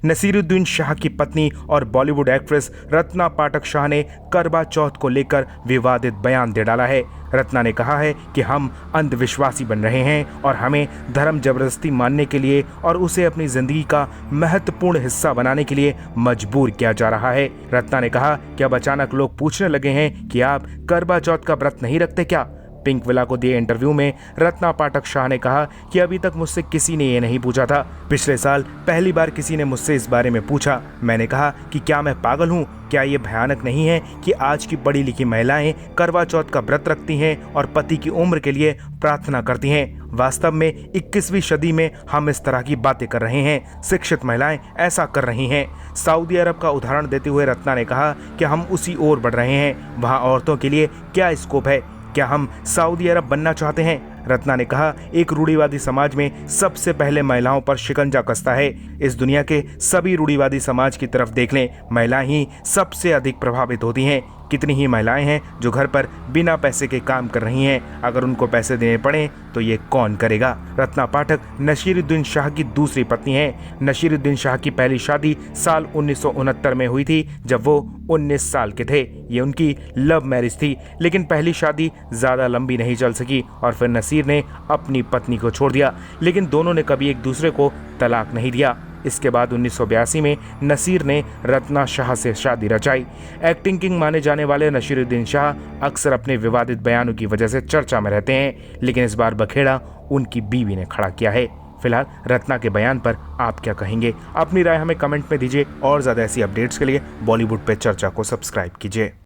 नसीरुद्दीन शाह की पत्नी और बॉलीवुड एक्ट्रेस रत्ना पाठक शाह ने करवा चौथ को लेकर विवादित बयान दे डाला है। रत्ना ने कहा है कि हम अंधविश्वासी बन रहे हैं और हमें धर्म जबरदस्ती मानने के लिए और उसे अपनी जिंदगी का महत्वपूर्ण हिस्सा बनाने के लिए मजबूर किया जा रहा है। रत्ना ने कहा कि अब अचानक लोग पूछने लगे हैं कि आप करवा चौथ का व्रत नहीं रखते क्या। पिंक विला को दिए इंटरव्यू में रत्ना पाठक शाह ने कहा कि अभी तक मुझसे किसी ने ये नहीं पूछा था। पिछले साल पहली बार किसी ने मुझसे इस बारे में पूछा। मैंने कहा कि क्या मैं पागल हूँ? क्या ये भयानक नहीं है कि आज की पढ़ी लिखी महिलाएं करवा चौथ का व्रत रखती हैं और पति की उम्र के लिए प्रार्थना करती हैं? वास्तव में 21वीं सदी में हम इस तरह की बातें कर रहे हैं। शिक्षित महिलाएं ऐसा कर रही हैं। सऊदी अरब का उदाहरण देते हुए रत्ना ने कहा कि हम उसी ओर बढ़ रहे हैं। वहाँ औरतों के लिए क्या स्कोप है? क्या हम सऊदी अरब बनना चाहते हैं? रत्ना ने कहा, एक रूढ़िवादी समाज में सबसे पहले महिलाओं पर शिकंजा कसता है। इस दुनिया के सभी रूढ़िवादी समाज की तरफ देख लें, महिलाएं ही सबसे अधिक प्रभावित होती हैं। कितनी ही महिलाएं हैं जो घर पर बिना पैसे के काम कर रही हैं। अगर उनको पैसे देने पड़े तो ये कौन करेगा? रत्ना पाठक नसीरुद्दीन शाह की दूसरी पत्नी हैं। नसीरुद्दीन शाह की पहली शादी साल 1969 में हुई थी, जब वो 19 साल के थे। ये उनकी लव मैरिज थी, लेकिन पहली शादी ज़्यादा लंबी नहीं चल सकी और फिर नसीर ने अपनी पत्नी को छोड़ दिया, लेकिन दोनों ने कभी एक दूसरे को तलाक नहीं दिया। इसके बाद 1982 में नसीर ने रत्ना शाह से शादी रचाई। एक्टिंग किंग माने जाने वाले नसीरुद्दीन शाह अक्सर अपने विवादित बयानों की वजह से चर्चा में रहते हैं, लेकिन इस बार बखेड़ा उनकी बीवी ने खड़ा किया है। फिलहाल रत्ना के बयान पर आप क्या कहेंगे? अपनी राय हमें कमेंट में दीजिए और ज़्यादा ऐसी अपडेट्स के लिए बॉलीवुड पे चर्चा को सब्सक्राइब कीजिए।